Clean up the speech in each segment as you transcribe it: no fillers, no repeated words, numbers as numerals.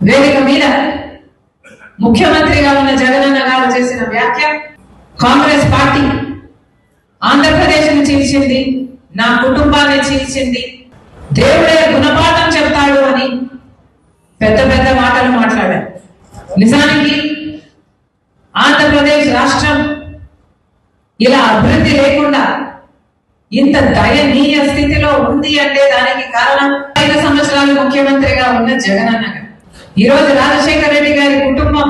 వేదిక మీద ముఖ్యమంత్రిగా ఉన్న జగనన్న గారు చేసిన వ్యాఖ్య కాంగ్రెస్ పార్టీ ఆంధ్రప్రదేశ్ను చీల్చింది, నా కుటుంబాన్ని చీల్చింది, దేవుడే గుణపాఠం చెప్తాడు అని పెద్ద పెద్ద మాటలు మాట్లాడారు. నిజానికి ఆంధ్రప్రదేశ్ రాష్ట్రం ఇలా అభివృద్ధి లేకుండా ఇంత దయనీయ స్థితిలో ఉంది అంటే దానికి కారణం 5 సంవత్సరాలు ముఖ్యమంత్రిగా ఉన్న జగనన్న గారు. ఈరోజు రాజశేఖర రెడ్డి గారి కుటుంబం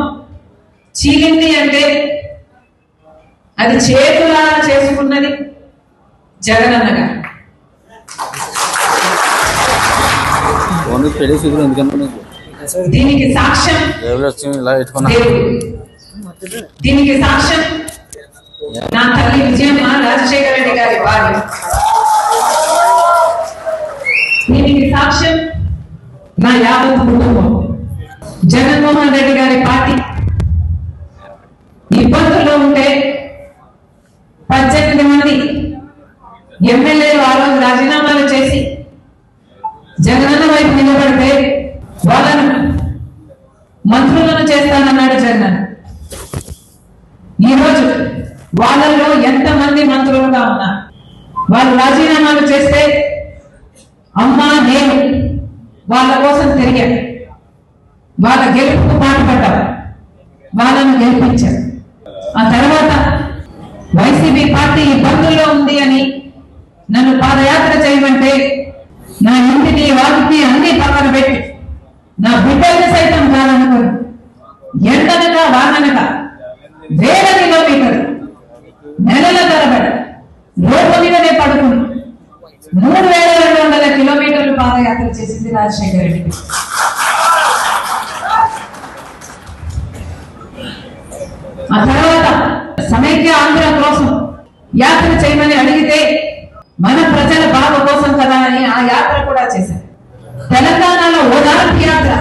చీలింది అంటే అది చేతులారా చేసుకున్నది జగనన్న గారు. దీనికి సాక్ష్యం దీనికి సాక్ష్యం నా తల్లి విజయమ్మ రాజశేఖర రెడ్డి గారి భార్య. దీనికి సాక్ష్యం నా యావత్ కుటుంబం. జగన్మోహన్ రెడ్డి గారి పార్టీ ఇబ్బందుల్లో ఉంటే 18 మంది ఎమ్మెల్యేలు ఆ రోజు రాజీనామాలు చేసి జగనన్న వైపు నిలబడితే వాళ్ళను మంత్రులను చేస్తానన్నాడు జగన్. ఈరోజు వాళ్ళలో ఎంతమంది మంత్రులుగా ఉన్నారు? వాళ్ళు రాజీనామాలు చేస్తే అమ్మా నేను వాళ్ళ కోసం తిరిగాను, వాళ్ళ గెలుపుకు పాటుపడ్డారు, వాళ్ళను గెలిపించారు. ఆ తర్వాత వైసీపీ పార్టీ ఇబ్బందుల్లో ఉంది అని నన్ను పాదయాత్ర చేయమంటే నా ఇంటిని వాటిని అన్ని పక్కన పెట్టి నా బిడ్డల్ని సైతం కాదనుకుని ఎండనక వాననక వేల కిలోమీటర్లు నెలల తరబడి రోడ్డు మీదనే పడుకుని 3200 కిలోమీటర్లు పాదయాత్ర చేసింది రాజశేఖర రెడ్డి. ఆ తర్వాత సమైక్య ఆంధ్ర కోసం యాత్ర చేయమని అడిగితే మన ప్రజల బాధ కోసం కదా అని ఆ యాత్ర కూడా చేశారు. తెలంగాణలో ఓదార్పు యాత్ర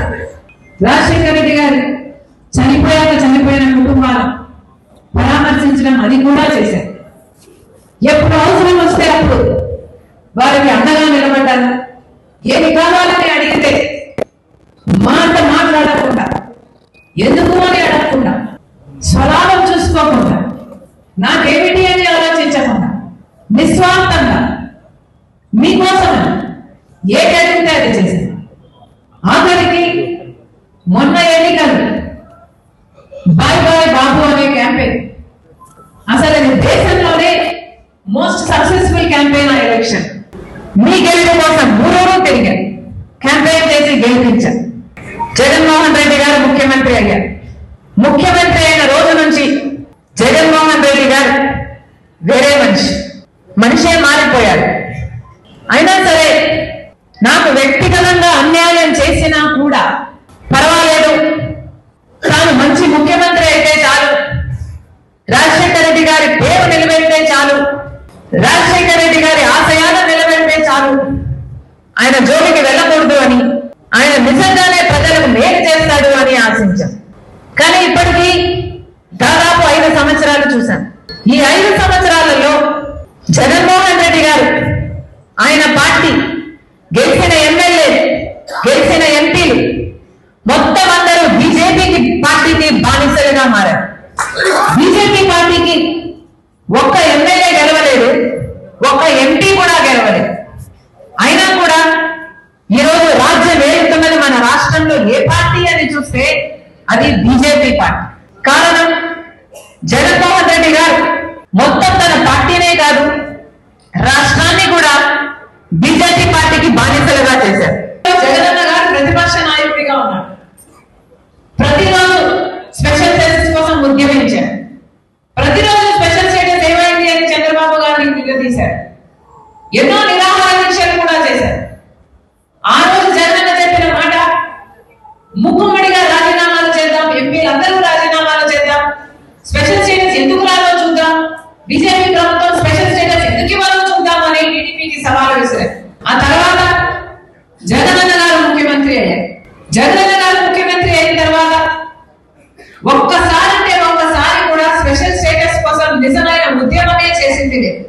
రాజశేఖర రెడ్డి గారు చనిపోయిన కుటుంబాలు పరామర్శించడం అది కూడా చేశారు. ఎప్పుడు అవసరం వస్తే అప్పుడు వారికి అండగా నిలబడ్డారు. ఏది కావాలని అడిగితే మాట మాట్లాడకుండా, ఎందుకు అని అడగకుండా, స్వలాభం చూసుకోకుండా, నాకేమిటి అని ఆలోచించకుండా నిస్వార్థంగా మీకోసం ఏది అడిగితే అది చేశారు. ఆఖరికి మొన్న ఎన్నికలు బాయ్ బాయ్ బాబు అనే క్యాంపెయిన్ అసలు అది దేశంలోనే మోస్ట్ సక్సెస్ఫుల్ క్యాంపెయిన్. ఆ ఎలక్షన్ మీ గెలుపు కోసం ఊరూరు తిరిగారు, క్యాంపెయిన్ చేసి గెలిపించారు. జగన్మోహన్ రెడ్డి గారు ముఖ్యమంత్రి అయ్యారు. ముఖ్యమంత్రి అయిన రోజు నుంచి జగన్మోహన్ రెడ్డి గారు వేరే మనిషే మారిపోయాడు. అయినా సరే నాకు వ్యక్తిగతంగా అన్యాయం చేసినా కూడా పర్వాలేదు, తాను మంచి ముఖ్యమంత్రి అయితే చాలు, రాజశేఖర రెడ్డి గారి పేరు నిలబెడితే చాలు, రాజశేఖర రెడ్డి గారి ఆశయాలను నిలబెడితే చాలు, ఆయన జోలికి వెళ్ళకూడదు అని, ఆయన నిజంగానే ప్రజలకు మేలు చేస్తాడు అని ఆశించాం. కానీ ఇప్పటికీ దాదాపు 5 సంవత్సరాలు చూశాం. ఈ 5 సంవత్సరాలలో జగన్మోహన్ రెడ్డి గారు, ఆయన పార్టీ గెలిచిన ఎమ్మెల్యేలు, గెలిచిన ఎంపీలు మొత్తం అందరూ బీజేపీ పార్టీకి బానిసలుగా మారారు. బీజేపీ పార్టీకి ఒక్క ఎమ్మెల్యే గెలవలేదు, ఒక్క ఎంపీ కూడా గెలవలేదు. అయినా కూడా ఈరోజు రాజ్యం ఏలుతున్నది మన రాష్ట్రంలో ఏ పార్టీ అని చూస్తే అది బీజేపీ పార్టీ. కారణం జగన్మోహన్ రెడ్డి గారు మొత్తం తన పార్టీనే కాదు రాష్ట్రాన్ని కూడా బీజేపీ పార్టీకి బానిసలుగా చేశారు. జగనన్న గారు ప్రతిపక్ష నాయకుడిగా ఉన్నారు. ప్రతిరోజు స్పెషల్ స్టేటస్ కోసం ఉద్యమించారు. ప్రతిరోజు స్పెషల్ స్టేటస్ ఏమైంది అని చంద్రబాబు గారిని నిలదీశారు. ఎన్నో నిరాహార దీక్షలు కూడా చేశారు. ఆ రోజు జగనన్న చెప్పిన మాట, ముక్కుమ్మడిగా రాజీనామాలు చేద్దాం, ఎంపీలందరూ రాజీనామాలు చేద్దాం, స్పెషల్ స్టేటస్ ఎందుకు రాదో చూద్దాం, బీజేపీ ప్రభుత్వం స్పెషల్ స్టేటస్ ఎందుకు ఇవ్వాలో చూద్దాం అని టీడీపీకి సవాలు విసిరారు. ఆ తర్వాత జగనన్న గారు ముఖ్యమంత్రి అయ్యారు. జగనన్న గారు ముఖ్యమంత్రి అయిన తర్వాత ఒక్కసారి కూడా స్పెషల్ స్టేటస్ కోసం నిజమైన ఉద్యమమే చేసింది లేదు.